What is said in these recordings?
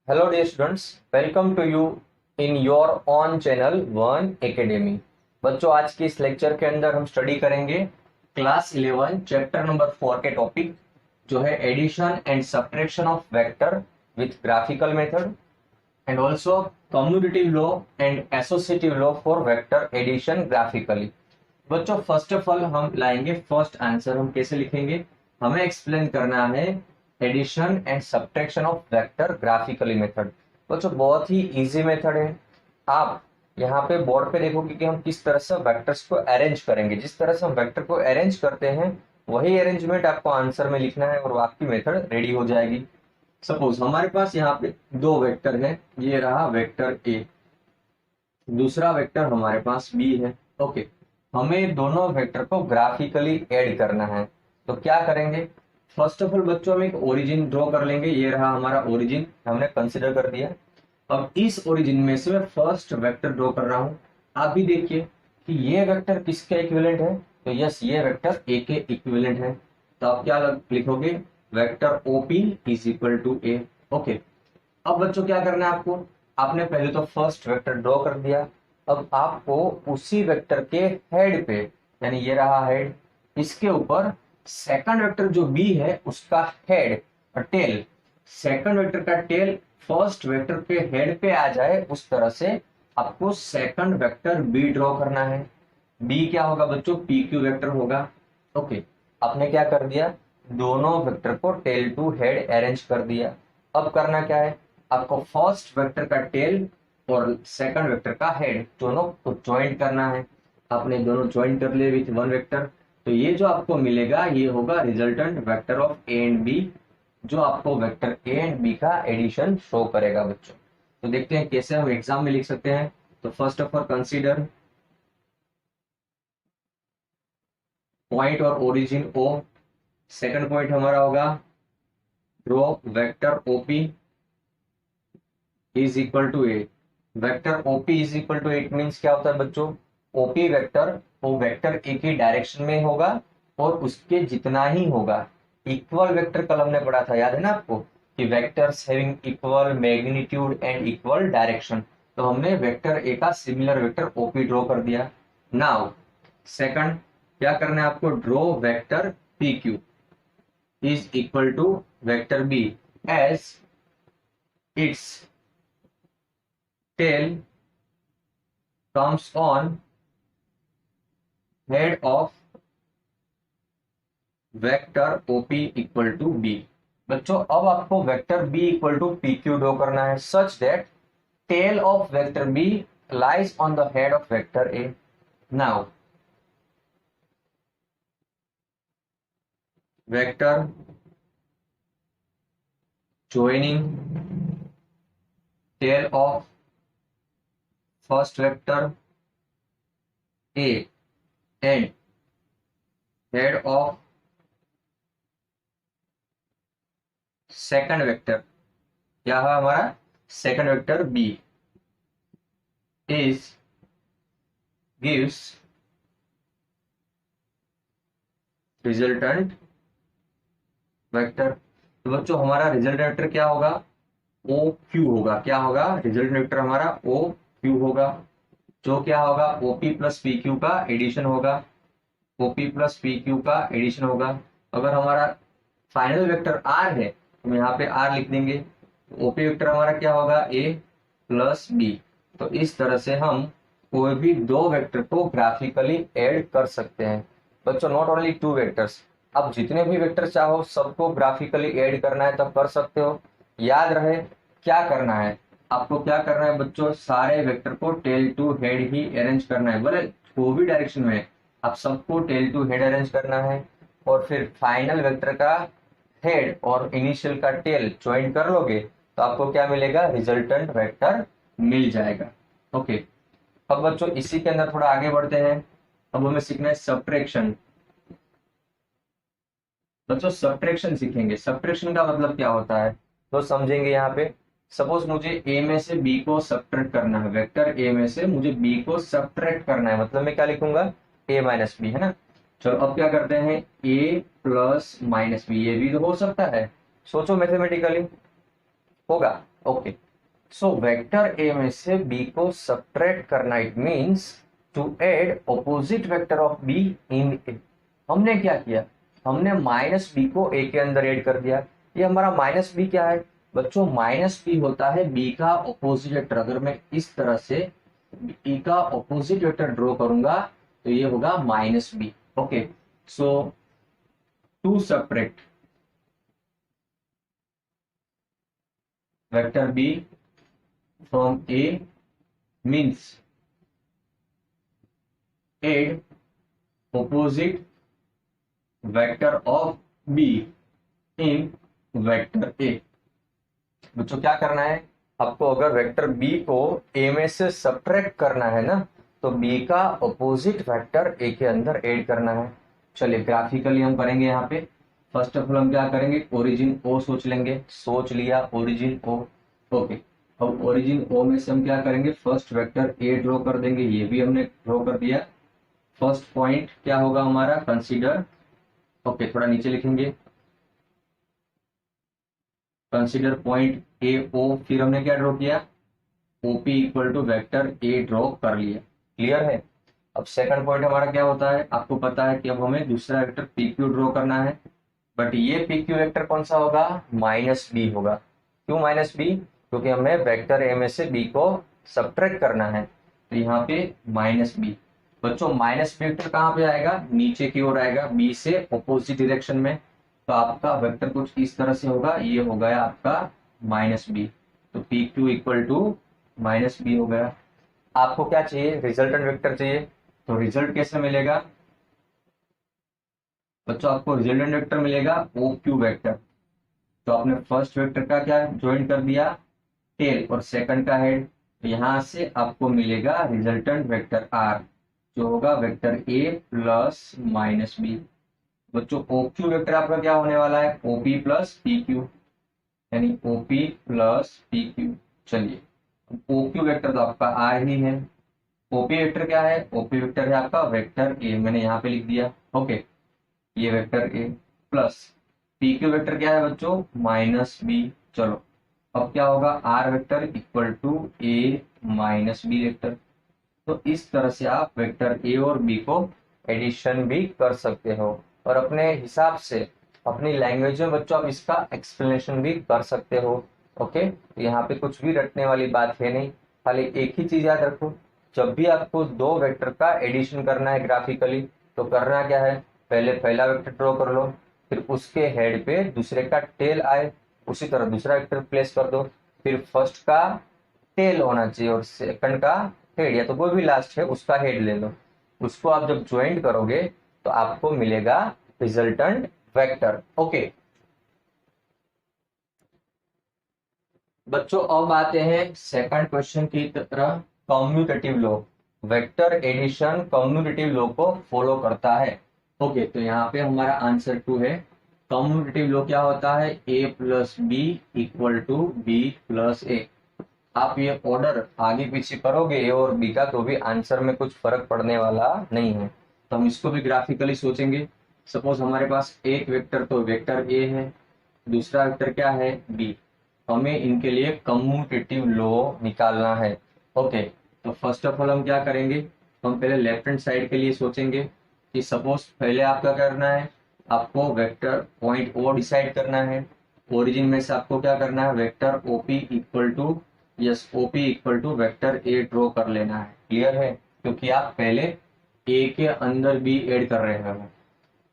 Hello dear students, welcome to you in your own channel one Academy। बच्चों आज के इस लेक्चर के अंदर हम स्टडी करेंगे क्लास 11 चैप्टर नंबर 4 के टॉपिक जो है addition and subtraction of vector with graphical method and also commutative law and associative law for vector addition graphically. बच्चों फर्स्ट ऑफ ऑल हम लाएंगे फर्स्ट आंसर। हम कैसे लिखेंगे, हमें एक्सप्लेन करना है addition and subtraction of vector graphically method. बच्चों बहुत ही इजी मेथड है। आप यहाँ पे बोर्ड पे देखोगे कि हम किस तरह से वेक्टर्स को अरेंज करेंगे। जिस तरह से हम वेक्टर को अरेंज करते हैं वही अरेंजमेंट आपको आंसर में लिखना है और आपकी मेथड रेडी हो जाएगी। सपोज हमारे पास यहाँ पे दो वेक्टर है, ये रहा वेक्टर ए, दूसरा वेक्टर हमारे पास बी है। ओके, हमें दोनों वेक्टर को ग्राफिकली ऐड करना है। तो क्या करेंगे, फर्स्ट ऑफ ऑल बच्चों हम एक ओरिजिन ड्रॉ कर लेंगे। ये रहा हमारा ओरिजिन, हमने कंसिडर कर दिया। अब इस ओरिजिन में से मैं फर्स्ट वेक्टर ड्रॉ कर रहा हूं। आप भी देखिए कि ये वेक्टर किसके इक्विवेलेंट है, तो यस ये वेक्टर ए के इक्विवेलेंट है। तो आप क्या लिखोगे, vector OP is equal to A. Okay, अब बच्चों क्या करना है आपको, आपने पहले तो फर्स्ट वेक्टर ड्रॉ कर दिया। अब आपको उसी वेक्टर के हेड पे, यानी ये रहा हेड, इसके ऊपर सेकंड वेक्टर जो बी है उसका हेड और टेल, सेकंड वेक्टर का टेल फर्स्ट वेक्टर के हेड पे आ जाए उस तरह से आपको सेकंड वेक्टर बी ड्रॉ करना है। बी क्या होगा बच्चों, पी क्यू वेक्टर होगा। ओके, आपने क्या कर दिया, दोनों वेक्टर को टेल टू हेड अरेंज कर दिया। अब करना क्या है, आपको फर्स्ट वेक्टर का टेल और सेकंड वेक्टर का हेड दोनों को ज्वाइन करना है। आपने दोनों ज्वाइन कर लिए विथ वन वेक्टर। तो ये जो आपको मिलेगा ये होगा resultant vector of A and B, जो आपको वेक्टर ए एंड बी का एडिशन शो करेगा बच्चों। तो देखते हैं कैसे हम एग्जाम में लिख सकते हैं। तो first of all consider point और ओरिजिन ओ। सेकंड पॉइंट हमारा होगा draw vector OP is equal to A. Vector OP is equal to at means क्या होता है बच्चों, ओपी वेक्टर वो वेक्टर ए की डायरेक्शन में होगा और उसके जितना ही होगा। इक्वल वेक्टर कल हमने पढ़ा था, याद है ना आपको, कि vectors having equal magnitude and equal direction. तो हमने वेक्टर ए का सिमिलर वेक्टर ओपी ड्रॉ कर दिया। नाउ सेकंड क्या करना है आपको, draw vector P Q is equal to vector B as it's tail comes on head of vector OP equal to B। बच्चों अब आपको vector B equal to PQ draw करना है such that tail of vector B lies on the head of vector A। now vector joining tail of first vector A and head of second vector, क्या है हमारा second vector B, is gives resultant vector. तो बच्चों हमारा resultant vector क्या होगा, O Q होगा। क्या होगा, रिजल्टेंट वेक्टर हमारा ओ क्यू होगा, जो क्या होगा ओपी प्लस पी क्यू का एडिशन होगा। ओपी प्लस पी क्यू का एडिशन होगा। अगर हमारा फाइनल वेक्टर आर है हम यहाँ पे आर लिख देंगे। ओपी वेक्टर हमारा क्या होगा, ए प्लस बी। तो इस तरह से हम कोई भी दो वेक्टर को ग्राफिकली ऐड कर सकते हैं। बच्चों नॉट ओनली टू वेक्टर्स, आप जितने भी वेक्टर चाहो सबको ग्राफिकली ऐड करना है तब कर सकते हो। याद रहे क्या करना है, आपको क्या करना है बच्चों, सारे वेक्टर को टेल टू हेड ही अरेंज करना है। बोले जो भी डायरेक्शन में आप सबको टेल टू हेड अरेंज करना है और फिर फाइनल वेक्टर का हेड और इनिशियल का टेल ज्वाइन कर लोगे तो आपको क्या मिलेगा, रिजल्टेंट वेक्टर मिल जाएगा। ओके, अब बच्चों इसी के अंदर थोड़ा आगे बढ़ते हैं। अब हमें सीखना है सब्ट्रैक्शन। बच्चों सब्ट्रैक्शन सीखेंगे, सब्ट्रैक्शन का मतलब क्या होता है तो समझेंगे यहाँ पे। सपोज मुझे ए में से बी को सब्ट्रैक्ट करना है, वेक्टर ए में से मुझे बी को सब्ट्रैक्ट करना है, मतलब मैं क्या लिखूंगा, ए माइनस बी, है ना। चलो अब क्या करते हैं, ए प्लस माइनस बी, ये भी तो हो सकता है, सोचो मैथमेटिकली होगा। ओके, सो वेक्टर ए में से बी को सब्ट्रैक्ट करना, it means to add opposite vector of B in A. हमने क्या किया, हमने माइनस बी को ए के अंदर ऐड कर दिया। ये हमारा माइनस बी क्या है बच्चों, माइनस बी होता है बी का ऑपोजिट वेक्टर। अगर मैं इस तरह से बी का ऑपोजिट वेक्टर ड्रॉ करूंगा तो ये होगा minus B. Okay, so to subtract vector B from A means add opposite vector of B in vector A। बच्चों क्या करना है आपको, अगर वेक्टर B को A में से सब्ट्रैक्ट करना है ना, तो B का ऑपोजिट वेक्टर A के अंदर ऐड करना है। चलिए ग्राफिकली हम करेंगे। यहाँ पे फर्स्ट ऑफ ऑल हम क्या करेंगे, ओरिजिन O सोच लेंगे। सोच लिया ओरिजिन O। ओके, अब ओरिजिन O में से हम क्या करेंगे, फर्स्ट वेक्टर A ड्रॉ कर देंगे। ये भी हमने ड्रॉ कर दिया। फर्स्ट पॉइंट क्या होगा हमारा, कंसीडर। ओके, थोड़ा नीचे लिखेंगे, कंसीडर पॉइंट ए ओ। फिर हमने क्या ड्रॉ किया, OP equal to vector A draw कर लिया। क्लियर है। अब सेकंड पॉइंट हमारा क्या होता है, आपको पता है कि अब हमें दूसरा वेक्टर पी क्यू ड्रॉ करना है। बट ये पी क्यू वेक्टर कौन सा होगा, माइनस बी होगा। क्यों माइनस बी, क्योंकि हमें वेक्टर ए में से बी को सब्ट्रैक्ट करना है, तो यहाँ पे माइनस बी। बच्चों माइनस बी वेक्टर कहाँ पे आएगा, नीचे की ओर आएगा, बी से ऑपोजिट डायरेक्शन में। तो आपका वेक्टर कुछ इस तरह से होगा, ये हो गया आपका माइनस बी। तो P Q equal to minus B हो गया। आपको क्या चाहिए, रिजल्टेंट वेक्टर चाहिए। तो रिजल्ट कैसे मिलेगा बच्चों, आपको रिजल्टेंट वेक्टर मिलेगा ओ क्यू वेक्टर। तो आपने फर्स्ट वेक्टर का क्या ज्वाइन कर दिया, टेल, और सेकंड का हेड। यहां से आपको मिलेगा रिजल्टेंट वेक्टर आर, जो होगा vector A plus minus B. बच्चों OQ वेक्टर आपका क्या होने वाला है, OP प्लस PQ, यानी OP प्लस PQ। चलिए OQ वेक्टर तो आपका आर ही है। OP वेक्टर क्या है, OP वेक्टर है आपका वेक्टर ए, मैंने यहाँ पे लिख दिया। ओके, ये vector A plus PQ vector क्या है बच्चों, माइनस बी। चलो अब क्या होगा, R vector equal to A minus B vector. तो इस तरह से आप वेक्टर ए और बी को एडिशन भी कर सकते हो, और अपने हिसाब से अपनी लैंग्वेज में बच्चों आप इसका एक्सप्लेनेशन भी कर सकते हो। ओके, तो यहाँ पे कुछ भी रटने वाली बात है नहीं, खाली एक ही चीज याद रखो, जब भी आपको दो वेक्टर का एडिशन करना है ग्राफिकली, तो करना क्या है, पहले पहला वेक्टर ड्रॉ कर लो, फिर उसके हेड पे दूसरे का टेल आए, उसी तरह दूसरा वेक्टर प्लेस कर दो। फिर फर्स्ट का टेल होना चाहिए और सेकंड का हेड, या तो कोई भी लास्ट है उसका हेड ले लो। उसको आप जब ज्वाइन करोगे तो आपको मिलेगा रिजल्टेंट वेक्टर। ओके बच्चों, अब आते हैं सेकंड क्वेश्चन की तरह। Commutative law, vector addition commutative law को फॉलो करता है। ओके, तो यहाँ पे हमारा आंसर 2 है। कम्यूटेटिव लॉ क्या होता है, A plus B equal to B plus A. आप ये ऑर्डर आगे पीछे करोगे ए और बी का, तो भी आंसर में कुछ फर्क पड़ने वाला नहीं है। तो हम इसको भी ग्राफिकली सोचेंगे। सपोज हमारे पास एक वेक्टर तो वेक्टर ए है, दूसरा वेक्टर क्या है, बी। हमें इनके लिए कम्यूटेटिव लॉ निकालना है। ओके, तो फर्स्ट ऑफ ऑल हम क्या करेंगे, हम पहले लेफ्ट हैंड साइड के लिए सोचेंगे कि सपोज पहले आपका करना है, आपको वेक्टर पॉइंट ओ डिसाइड करना है। ओरिजिन में से आपको क्या करना है, vector OP equal to, yes, OP equal to vector A draw कर लेना है। क्लियर है, क्योंकि आप पहले ए के अंदर बी ऐड कर रहे हो।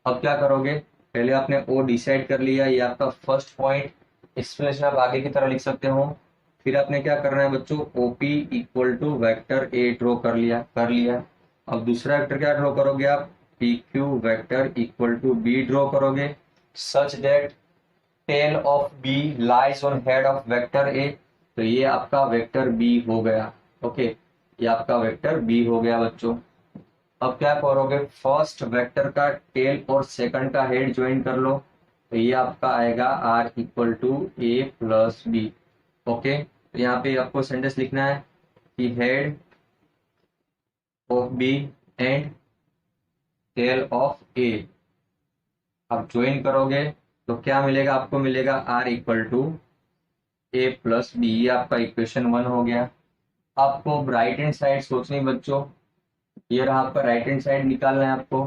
अब क्या करोगे, पहले आपने ओ डिसाइड कर लिया, ये आपका फर्स्ट पॉइंट, एक्सप्लेनेशन आप आगे की तरह लिख सकते हो। फिर आपने क्या करना है बच्चों, OP equal to vector A draw कर लिया। अब दूसरा वेक्टर क्या ड्रॉ करोगे आप, P Q vector equal to B draw करोगे, such that tail of B lies on head of vector A. तो ये आपका वेक्टर बी हो गया। ओके, ये आपका वेक्टर बी हो गया बच्चों। अब क्या करोगे, फर्स्ट वेक्टर का टेल और सेकंड का हेड ज्वाइन कर लो, तो ये आपका आएगा R equal to A plus B. Okay, तो यहाँ पे आपको सेंटेंस लिखना है कि head of B and tail of A आप ज्वाइन करोगे, तो क्या मिलेगा, आपको मिलेगा R equal to A plus B, ये आपका इक्वेशन 1 हो गया। आपको राइट हैंड साइड सोचनी बच्चों, ये रहा आपका राइट हैंड साइड निकालना है आपको।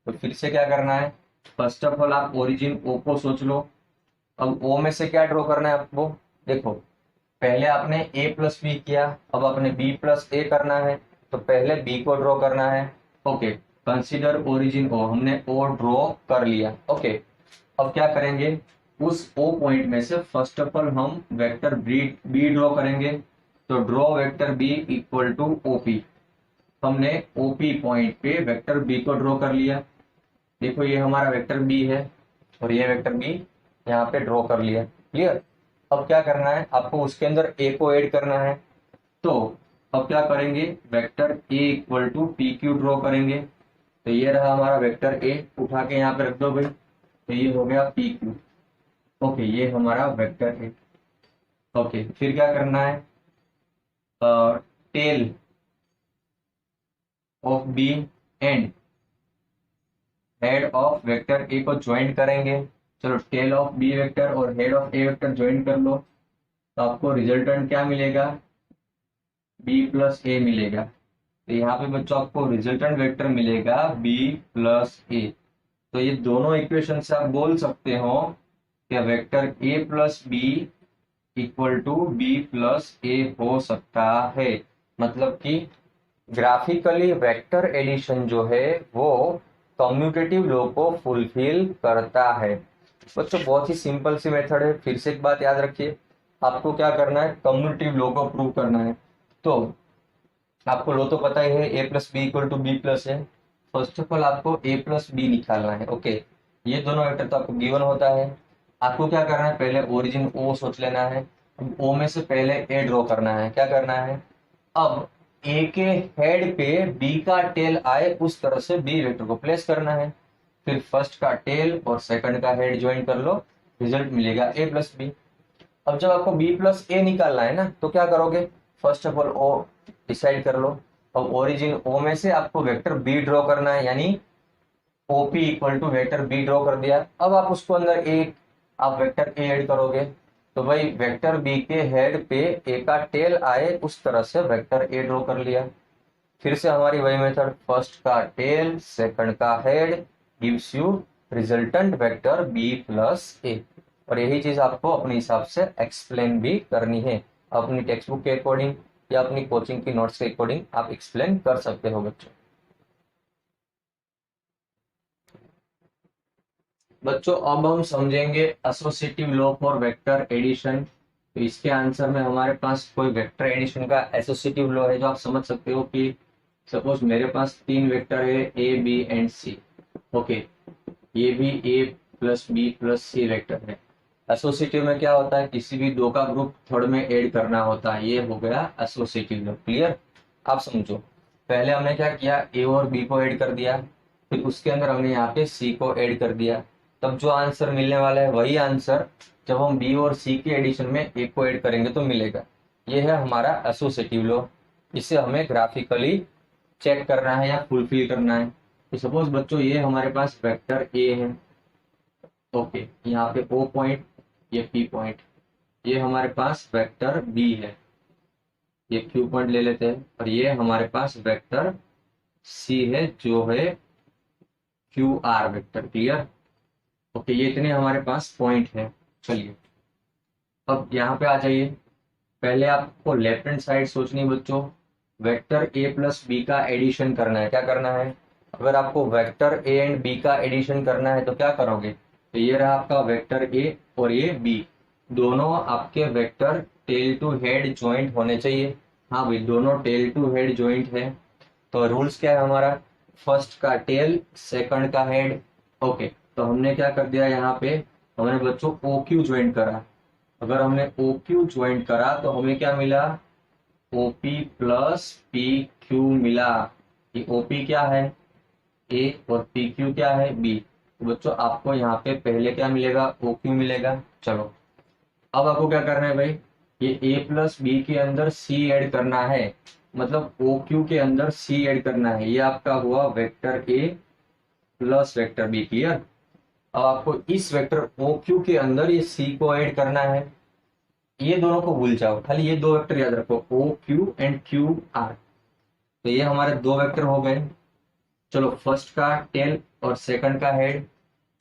तो फिर से क्या करना है, फर्स्ट ऑफ ऑल आप ओरिजिन ओ को सोच लो। अब ओ में से क्या ड्रॉ करना है आपको, देखो पहले आपने ए प्लस बी किया, अब आपने बी प्लस ए करना है, तो पहले बी को ड्रॉ करना है। ओके, कंसीडर ओरिजिन ओ, हमने ओ ड्रॉ कर लिया। ओके, अब क्या करेंगे, उस ओ पॉइंट में से फर्स्ट ऑफ ऑल हम वेक्टर बी ड्रॉ करेंगे। तो draw vector B equal to OP, हमने ओपी पॉइंट पे वेक्टर बी को ड्रॉ कर लिया। देखो ये हमारा वेक्टर बी है और ये वेक्टर बी यहाँ पे ड्रॉ कर लिया। क्लियर। अब क्या करना है आपको, उसके अंदर ए को ऐड करना है। तो अब क्या करेंगे, vector A equal to P Q draw करेंगे। तो ये रहा हमारा वेक्टर ए, उठा के यहाँ पे रख दो भाई, तो ये हो गया पी क्यू। ओके, ये हमारा वेक्टर ए। ओके, फिर क्या करना है, tail of B and head of vector A को ज्वाइन करेंगे। चलो टेल ऑफ बी वेक्टर और head of A vector join कर लो, तो आपको रिजल्टेंट क्या मिलेगा, बी प्लस ए मिलेगा। तो यहाँ पे बच्चों आपको रिजल्टेंट वेक्टर मिलेगा बी प्लस ए। तो ये दोनों इक्वेशन से आप बोल सकते हो कि vector A plus B equal to B plus A हो सकता है। मतलब कि ग्राफिकली वेक्टर एडिशन जो है वो कम्यूटेटिव लॉ को फुलफिल करता है। बच्चों बहुत ही सिंपल सी मेथड है। फिर से एक बात याद रखिए, आपको क्या करना है, कम्यूटेटिव लॉ को प्रूव करना है। तो आपको लॉ तो पता ही है, A plus B equal to B plus है। फर्स्ट ऑफ ऑल आपको ए प्लस बी निकालना है। ओके, ये दोनों वेक्टर तो आपको गिवन होता है। आपको क्या करना है, पहले ओरिजिन ओ सोच लेना है। ओ में से पहले ए ड्रॉ करना है। क्या करना है, अब ए के हेड पे बी का टेल आए उस तरह से बी वेक्टर को प्लेस करना है। फिर फर्स्ट का टेल और सेकंड का हेड ज्वाइन कर लो, रिजल्ट मिलेगा ए प्लस बी। अब जब आपको बी प्लस ए निकालना है ना, तो क्या करोगे, first of all O decide कर लो। अब ओरिजिन ओ में से आपको वेक्टर बी ड्रॉ करना है, यानी OP equal to vector B draw कर दिया। अब आप उसको अंदर एक आप वेक्टर ए ऐड करोगे, तो भाई वेक्टर बी के हेड पे ए का टेल आए उस तरह से वेक्टर ए ड्रॉ कर लिया। फिर से हमारी वही मेथड, फर्स्ट का टेल सेकंड का head gives you resultant vector B plus A. और यही चीज आपको अपने हिसाब से एक्सप्लेन भी करनी है। अपनी टेक्स्ट बुक के अकॉर्डिंग या अपनी कोचिंग की नोट्स के अकॉर्डिंग आप एक्सप्लेन कर सकते हो बच्चों। बच्चों अब हम समझेंगे associative law for vector addition. तो इसके आंसर में हमारे पास कोई वेक्टर एडिशन का एसोसिएटिव लॉ है जो आप समझ सकते हो कि सपोज मेरे पास तीन वेक्टर है A B and C. Okay, ये भी A plus B plus C vector है। एसोसिएटिव में क्या होता है, किसी भी दो का ग्रुप थर्ड में ऐड करना होता है। ये हो गया एसोसिएटिव लॉ। क्लियर, आप समझो। पहले हमने क्या किया, ए और बी को ऐड कर दिया, फिर उसके अंदर हमने यहाँ पे सी को ऐड कर दिया। तब जो आंसर मिलने वाला है वही आंसर जब हम बी और सी के एडिशन में ए को ऐड करेंगे तो मिलेगा। ये है हमारा एसोसिएटिव लॉ। इसे हमें ग्राफिकली चेक करना है या फुलफिल करना है। तो सपोज बच्चों ये हमारे पास वेक्टर ए है। ओके, यहाँ पे ओ पॉइंट, ये पी पॉइंट, ये हमारे पास वेक्टर बी है, ये क्यू पॉइंट ले लेते हैं। और ये हमारे पास वेक्टर सी है जो है Q R vector. Clear. Okay, ये इतने हमारे पास पॉइंट है। चलिए अब यहाँ पे आ जाइए। पहले आपको लेफ्ट हैंड साइड सोचनी है बच्चों, वेक्टर ए प्लस बी का एडिशन करना है। क्या करना है, अगर आपको वेक्टर ए एंड बी का एडिशन करना है तो क्या करोगे, तो ये रहा आपका वेक्टर ए और ये बी, दोनों आपके vector tail to head joint होने चाहिए। हाँ भाई, दोनों टेल टू हेड ज्वाइंट है। तो रूल्स क्या है हमारा, फर्स्ट का टेल सेकंड का हेड। ओके, तो हमने क्या कर दिया, यहाँ पे हमने बच्चों ओ क्यू ज्वाइंट करा। अगर हमने ओ क्यू ज्वाइंट करा तो हमें क्या मिला, ओपी प्लस पी क्यू मिला। ये ओपी क्या है, ए, और पी क्यू क्या है, बी। तो बच्चों आपको यहाँ पे पहले क्या मिलेगा, ओ क्यू मिलेगा। चलो अब आपको क्या करना है भाई, ये ए प्लस बी के अंदर सी ऐड करना है, मतलब ओ क्यू के अंदर सी ऐड करना है। ये आपका हुआ vector A plus vector B. Clear. अब आपको इस वेक्टर ओ क्यू के अंदर ये सी को ऐड करना है। ये दोनों को भूल जाओ, खाली ये दो वेक्टर याद रखो, O Q and Q R. तो ये हमारे दो वेक्टर हो गए। चलो फर्स्ट का टेल और सेकंड का हेड,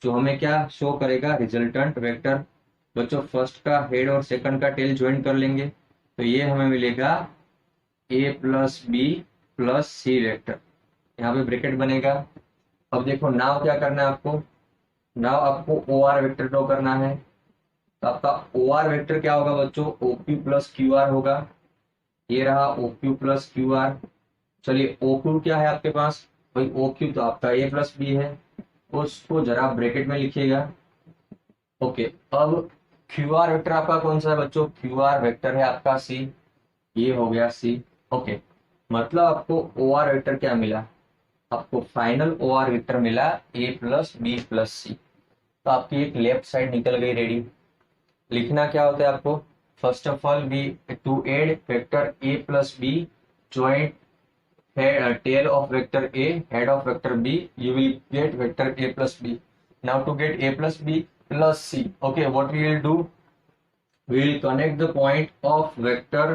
जो हमें क्या शो करेगा, रिजल्टेंट वेक्टर। बच्चों फर्स्ट का हेड और सेकंड का टेल ज्वाइन कर लेंगे, तो ये हमें मिलेगा ए plus B plus C vector. यहाँ पे ब्रैकेट बनेगा। अब देखो नाव क्या करना है आपको, नाव आपको ओ आर वेक्टर ड्रॉ करना है। तो आपका ओ आर वेक्टर क्या होगा बच्चों, O Q plus Q R होगा। ये रहा O Q plus Q R. चलिए ओ क्यू क्या है आपके पास, भाई ओ क्यू तो आपका ए प्लस बी है, उसको जरा ब्रैकेट में लिखिएगा। ओके, अब क्यू आर वेक्टर आपका कौन सा है बच्चों, क्यू आर वेक्टर है आपका सी, ये हो गया सी। ओके, मतलब आपको ओ आर वेक्टर क्या मिला, आपको फाइनल ओ आर वेक्टर मिला ए प्लस बी प्लस सी। तो आपकी एक लेफ्ट साइड निकल गई रेडी। लिखना क्या होता है आपको, first of all we to add vector A plus B joint tail of vector A, head of vector B, you will get vector A plus B. Now to get A plus B plus C, okay, what we will do, we will connect the point of vector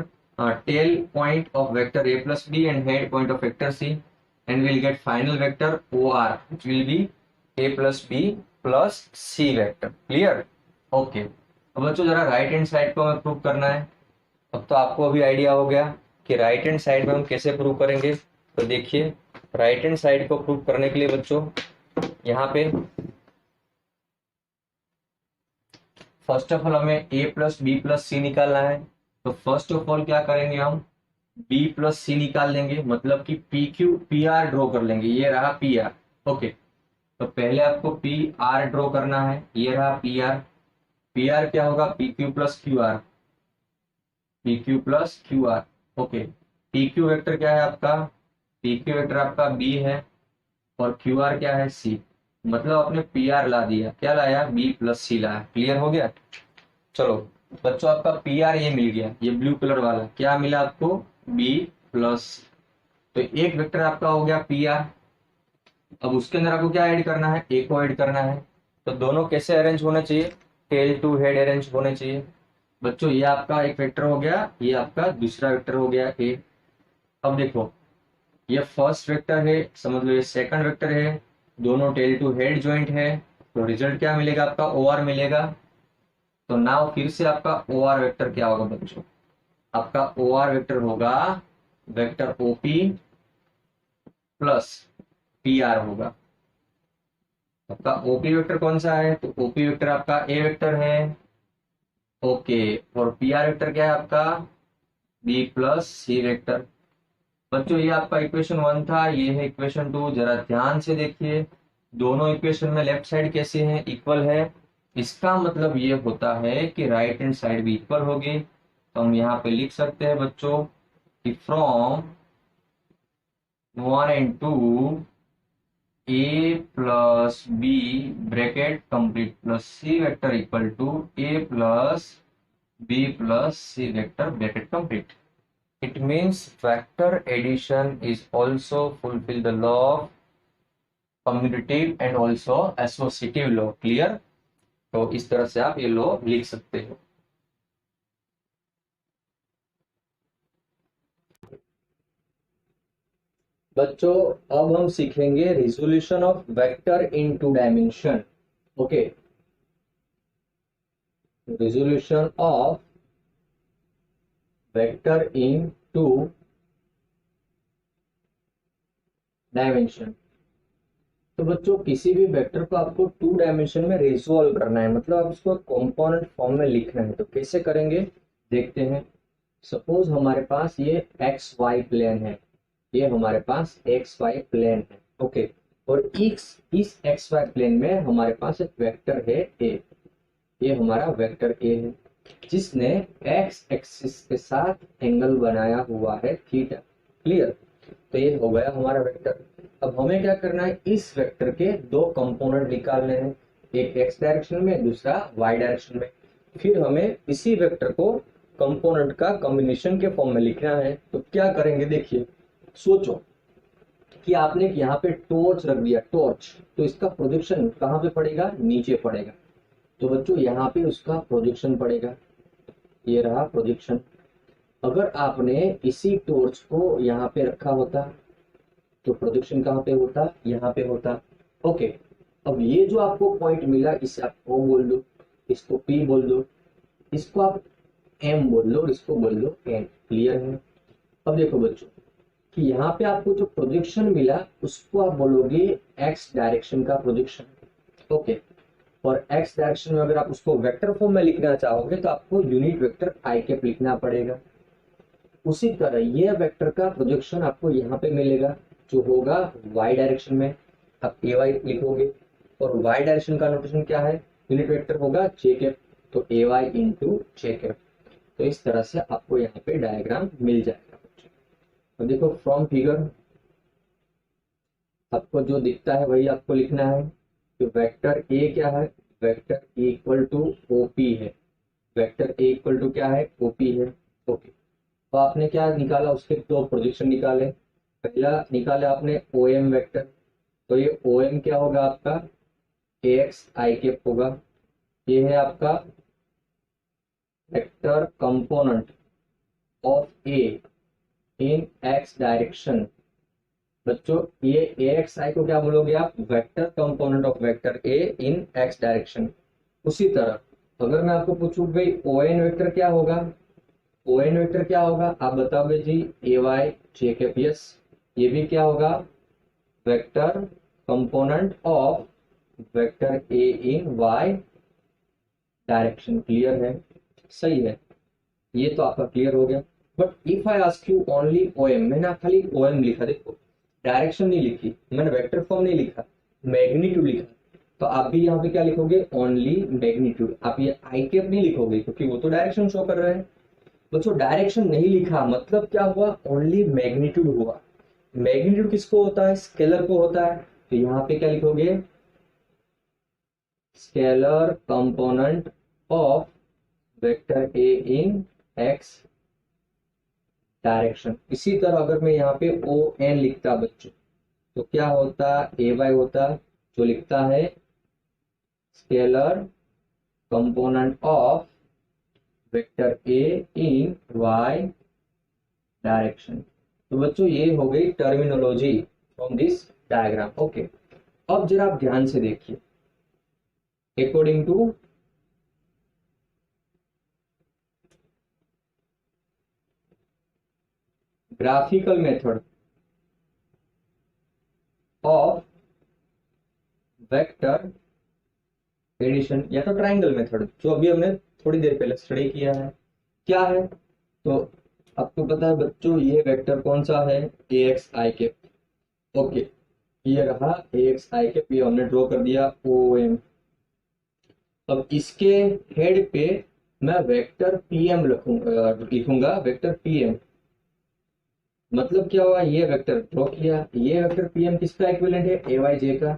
tail point of vector A plus B and head point of vector C, and we will get final vector OR, which will be A plus B plus C vector. Clear? Okay. अब बच्चों जरा right hand side को हमें prove करना है। अब तो आपको अभी आइडिया हो गया कि राइट हैंड साइड में हम कैसे प्रूव करेंगे। तो देखिए राइट हैंड साइड को प्रूव करने के लिए बच्चों यहाँ पे फर्स्ट ऑफ ऑल हमें a प्लस बी प्लस सी निकालना है। तो फर्स्ट ऑफ ऑल क्या करेंगे, हम b प्लस सी निकाल लेंगे, मतलब कि P Q P R draw कर लेंगे। ये रहा पी आर। ओके, तो पहले आपको पी आर ड्रॉ करना है, ये रहा पी आर। पी आर क्या होगा, P Q plus Q are, P Q plus Q are. Okay, P Q vector क्या है आपका, पी क्यू वेक्टर आपका बी है और क्यू आर क्या है सी। मतलब आपने पी आर ला दिया, क्या लाया, बी प्लस सी लाया। क्लियर हो गया। चलो बच्चों आपका पी आर ये मिल गया, ये ब्लू कलर वाला क्या मिला आपको, बी प्लस। तो एक वेक्टर आपका हो गया पी आर। अब उसके अंदर आपको क्या ऐड करना है, ए को ऐड करना है। तो दोनों कैसे अरेंज होने चाहिए, टेल टू हेड अरेंज होने चाहिए। बच्चों ये आपका एक वेक्टर हो गया, ये आपका दूसरा वेक्टर हो गया ए। अब देखो ये फर्स्ट वेक्टर है, समझ लो ये सेकंड वेक्टर है, दोनों टेल टू हेड ज्वाइंट है। तो रिजल्ट क्या मिलेगा आपका, ओ आर मिलेगा। तो नाउ फिर से आपका ओ आर वेक्टर क्या होगा बच्चों, आपका ओ आर वेक्टर होगा vector OP plus P R होगा। आपका ओपी वेक्टर कौन सा है, तो ओपी वेक्टर आपका ए वेक्टर है। ओके, और पी आर वेक्टर क्या है आपका, बी प्लस सी वेक्टर। बच्चों ये आपका इक्वेशन 1 था, ये है इक्वेशन 2। जरा ध्यान से देखिए दोनों इक्वेशन में लेफ्ट साइड कैसे हैं, इक्वल है। इसका मतलब ये होता है कि राइट हैंड साइड भी इक्वल होगी। तो हम यहाँ पे लिख सकते हैं बच्चों कि from 1 and 2 a plus b bracket complete plus c vector equal to a plus b plus c vector bracket complete. It means vector addition is also fulfill the law of commutative and also associative law. Clear? तो इस तरह से आप ये law लिख सकते हो। बच्चों अब हम सीखेंगे resolution of vector in two dimension. Okay, resolution of vector in two dimension. तो बच्चों किसी भी वेक्टर को आपको 2 डायमेंशन में रिजोल्व करना है, मतलब आप उसको कंपोनेंट फॉर्म में लिखना है। तो कैसे करेंगे देखते हैं। सपोज हमारे पास ये एक्स वाई प्लेन है, ये हमारे पास एक्स वाई प्लेन है। ओके, और इस एक्स वाई प्लेन में हमारे पास एक वेक्टर है ए, ये हमारा वेक्टर ए है जिसने एक्स एक्सिस के साथ एंगल बनाया हुआ है थीटा। क्लियर? तो ये हो गया हमारा वेक्टर। अब हमें क्या करना है, इस वेक्टर के दो कंपोनेंट निकालने हैं, एक एक्स डायरेक्शन में दूसरा वाई डायरेक्शन में। फिर हमें इसी वेक्टर को कंपोनेंट का कॉम्बिनेशन के फॉर्म में लिखना है। तो क्या करेंगे देखिए, सोचो कि आपने यहाँ पे टॉर्च रख दिया, टॉर्च, तो इसका प्रोजेक्शन कहाँ पे पड़ेगा, नीचे पड़ेगा। तो बच्चों यहाँ पे उसका प्रोजेक्शन पड़ेगा। ये रहा प्रोजेक्शन। अगर आपने इसी टॉर्च को यहाँ पे रखा होता तो प्रोजेक्शन कहाँ पे होता, यहाँ पे होता। ओके, अब ये जो आपको पॉइंट मिला इसे आप O बोल दो, इसको P बोल दो, इसको आप M बोल लो, इसको बोल लो N। क्लियर है? अब देखो बच्चों कि यहाँ पे आपको जो प्रोजेक्शन मिला उसको आप बोलोगे x डायरेक्शन का प्रोजेक्शन। ओके, और x डायरेक्शन में अगर आप उसको वेक्टर फॉर्म में लिखना चाहोगे तो आपको यूनिट वेक्टर आई कैप लिखना पड़ेगा। उसी तरह ये वेक्टर का प्रोजेक्शन आपको यहाँ पे मिलेगा जो होगा y डायरेक्शन में, आप ए वाई लिखोगे। और y डायरेक्शन का नोटेशन क्या है, यूनिट वेक्टर होगा जे कैप, तो ए वाई इंटू जे कैप। तो इस तरह से आपको यहाँ पे डायग्राम मिल जाएगा। अब देखो फ्रॉम फिगर आपको जो दिखता है वही आपको लिखना है। तो वेक्टर ए क्या है, vector A equal to OP है, वेक्टर ए इक्वल टू क्या है, ओपी है। ओके, तो आपने क्या निकाला, उसके दो प्रोजेक्शन निकाले। पहला निकाले आपने ओ एम वेक्टर, तो ये ओ एम क्या होगा आपका, ए एक्स आई कैप होगा। ये है आपका vector component of A in X direction. बच्चों ये ए एक्स आई को क्या बोलोगे आप, vector component of vector A in X direction. उसी तरह अगर मैं आपको पूछूं भाई ओ एन वेक्टर क्या होगा, ओ एन वेक्टर क्या होगा, आप बताओगे जी A Y J cap. Yes, ये भी क्या होगा, vector component of vector A in Y direction. Clear है? सही है, ये तो आपका क्लियर हो गया। But if I ask you only O M, मैंने खाली ओ एम लिखा, देखो डायरेक्शन नहीं लिखी मैंने, वेक्टर फॉर्म नहीं लिखा, मैग्नीट्यूड लिखा, तो आप भी यहाँ पे क्या लिखोगे, ओनली मैग्नीट्यूड। आप ये आई कैप नहीं लिखोगे क्योंकि वो तो डायरेक्शन शो कर रहे हैं। बच्चों डायरेक्शन नहीं लिखा मतलब क्या हुआ, ओनली मैग्नीट्यूड हुआ। मैग्नीट्यूड किसको होता है, स्केलर को होता है। तो यहाँ पे क्या लिखोगे, scalar component of vector A in X direction. इसी तरह अगर मैं यहाँ पे ओ एन लिखता बच्चों तो क्या होता, ए वाई होता, जो लिखता है scalar component of vector A in Y direction. तो बच्चों ये हो गई terminology from this diagram. Okay, अब जरा आप ध्यान से देखिए, according to graphical method of vector addition या तो ट्राइंगल मेथड, जो अभी हमने थोड़ी देर पहले स्टडी किया है, क्या है तो आपको पता है बच्चों ये वेक्टर कौन सा है, ए एक्स आई कैप। ओके, ये रहा ए एक्स आई कैप, ये हमने ड्रॉ कर दिया ओ एम। अब इसके हेड पे मैं वेक्टर पी एम लिखूंगा वेक्टर पी एम। मतलब क्या हुआ, ये वेक्टर ड्रॉ किया, ये वेक्टर पी एम किसका इक्विवेलेंट है, ए वाई जे का।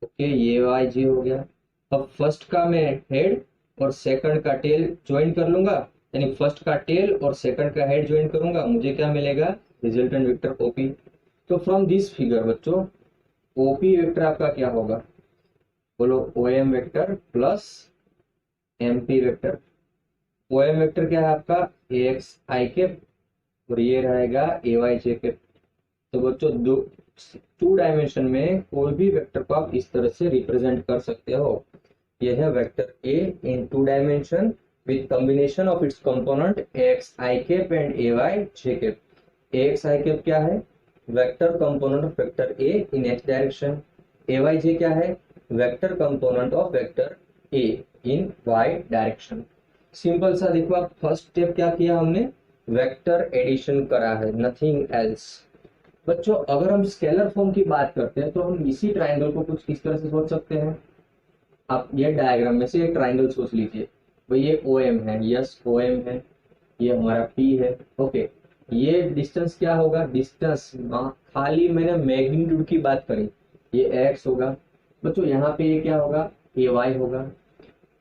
ओके, ये वाई जे हो गया। अब फर्स्ट का मैं हेड और सेकंड का टेल ज्वाइन कर लूंगा, यानी फर्स्ट का टेल और सेकंड का हेड ज्वाइन करूंगा, मुझे क्या मिलेगा, रिजल्टेंट वेक्टर ओपी। तो फ्रॉम दिस फिगर बच्चों ओपी वेक्टर आपका क्या होगा, बोलो O M vector plus M P vector. O M vector क्या है आपका, ए एक्स आई कैप, और ये रहेगा ए वाई जे कैप। तो बच्चों टू डायमेंशन में कोई भी वेक्टर को आप इस तरह से रिप्रेजेंट कर सकते हो। यह है vector A in two dimension with combination of its component X I cap and A Y J cap. X I cap क्या है, vector component of vector A in X direction. A Y J क्या है, vector component of vector A in Y direction. Simple सा देखो, आप first step क्या किया हमने, वेक्टर एडिशन करा है, नथिंग एल्स। बच्चों अगर हम स्केलर फॉर्म की बात करते हैं तो हम इसी ट्राइंगल को कुछ इस तरह से सोच सकते हैं। आप ये डायग्राम में से एक ट्राइंगल सोच लीजिए, भाई ये ओ एम है, यस ओ एम है, ये हमारा पी है। ओके, ये डिस्टेंस क्या होगा, डिस्टेंस खाली मैंने मैग्नीट्यूड की बात करी, ये एक्स होगा। बच्चों यहाँ पे ये क्या होगा, ए वाई होगा।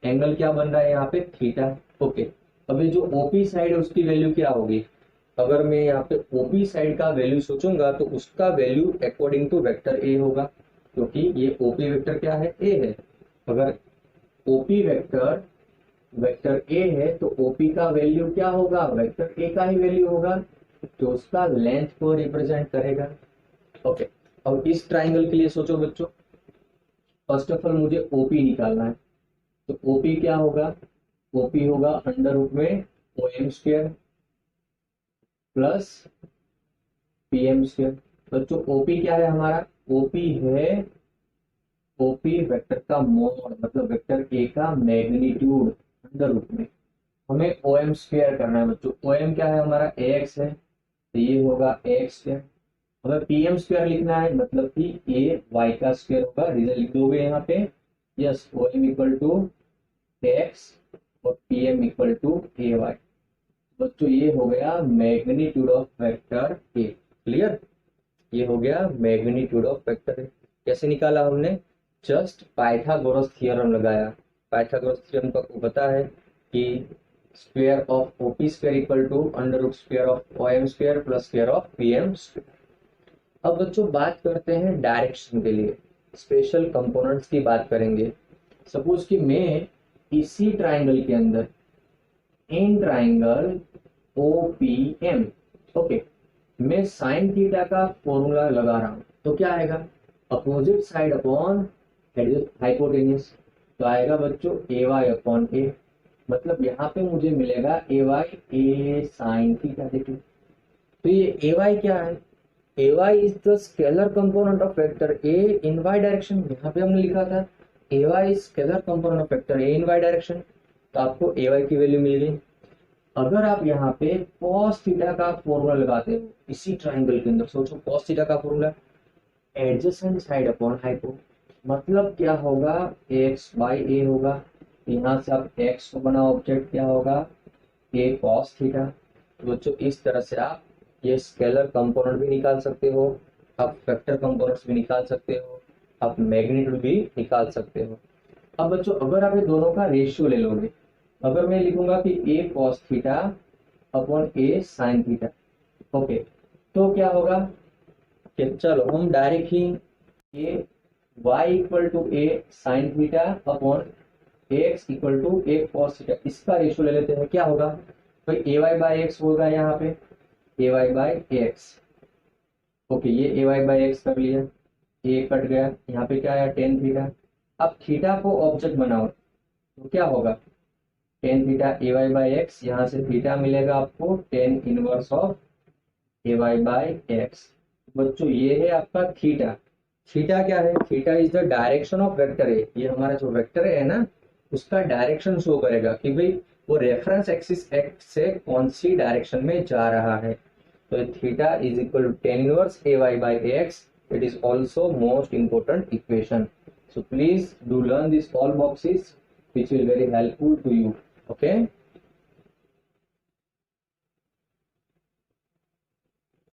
एंगल क्या बन रहा है यहाँ पे, थीटा। ओके, अब ये जो ओपी साइड है उसकी वैल्यू क्या होगी, अगर मैं यहाँ पे ओपी साइड का वैल्यू सोचूंगा तो उसका value according to vector A होगा, क्योंकि ये ओपी वेक्टर क्या है, ए है। अगर ओपी वेक्टर वेक्टर ए है तो ओपी का वैल्यू क्या होगा, वेक्टर ए का ही वैल्यू होगा, तो उसका लेंथ को रिप्रेजेंट करेगा। ओके, अब इस ट्राइंगल के लिए सोचो बच्चों, फर्स्ट ऑफ ऑल मुझे ओपी निकालना है, तो ओपी क्या होगा, ओपी होगा अंडर रूट में O M square plus P M square. बच्चों ओपी क्या है हमारा, ओपी है, ओपी वेक्टर का मोड मतलब वेक्टर ए का मैग्नीट्यूड अंडर रूट में, हमें ओ एम स्क्वायर करना है बच्चों। ओ एम क्या है हमारा, ए एक्स है, तो ये होगा ए एक्स स्क्वायर। हमें पी एम स्क्वायर लिखना है, मतलब कि ए वाई का स्क्वायर होगा, रिजल्ट लिख दोगे यहाँ पे, yes O M equal to A X और P M equal to A Y. बच्चों ये हो गया magnitude of vector A, clear, ये हो गया मैग्नीट्यूड ऑफ वेक्टर ए। कैसे निकाला हमने, जस्ट पाइथागोरस थ्योरम लगाया। पाइथागोरस थ्योरम का आपको पता है कि square of OP square equal to under root square of O M square plus square of P M square. अब बच्चों बात करते हैं डायरेक्शन के लिए, स्पेशल कंपोनेंट्स की बात करेंगे। सपोज कि मैं इसी ट्राइंगल के अंदर इन ट्राइंगल OPM, ओके, मैं साइन थीटा का फॉर्मूला लगा रहा हूं, तो क्या आएगा, अपोजिट साइड अपॉन हाइपोटेन्यूस, तो आएगा बच्चों ए वाई अपॉन ए, मतलब यहाँ पे मुझे मिलेगा A Y A sine theta. देखिए तो ये ए वाई क्या है, A Y is the scalar component of vector A in Y direction. यहाँ पे हमने लिखा था A Y scalar component of vector A in Y direction, तो आपको ए वाई की वैल्यू मिल गई। अगर आप यहाँ पे cos थीटा का फॉर्मूला लगाते हो इसी ट्राइंगल के अंदर, सोचो cos थीटा का formula adjacent side upon hypo, मतलब क्या होगा, एक्स बाई ए होगा, यहाँ से आप एक्स को बना ऑब्जेक्ट क्या होगा, ए cos थीटा। तो बच्चों इस तरह से आप ये स्केलर कंपोनेंट भी निकाल सकते हो, आप वेक्टर कंपोनेंट्स भी निकाल सकते हो, आप मैग्नीट्यूड भी निकाल सकते हो। अब बच्चों अगर आप ये दोनों का रेशियो ले लोगे, अगर मैं लिखूंगा कि A cos theta upon A sine theta, okay, तो क्या होगा कि चलो हम डायरेक्ट ही A Y equal to A sine theta upon X equal to A cos theta, इसका रेशियो ले लेते हैं। क्या होगा भाई, ए वाई बाई एक्स होगा यहाँ पे, ए वाई बाई एक्स, ओके, ये ए वाई बाई एक्स कर लिया, ए कट गया, यहाँ पे क्या आया टेन थीटा। अब थीटा को ऑब्जेक्ट बनाओ तो क्या होगा, tan theta A Y by X, यहाँ से थीटा मिलेगा आपको tan inverse of A Y by X. बच्चों ये है आपका थीटा। थीटा क्या है, theta is the direction of vector A, ये हमारा जो वेक्टर है ना उसका डायरेक्शन शो करेगा कि भाई वो रेफरेंस एक्सिस एक्स से कौन सी डायरेक्शन में जा रहा है। तो theta is equal to tan inverse A Y by X, it is also most important equation. So please do learn these all boxes which will very helpful to you. Okay.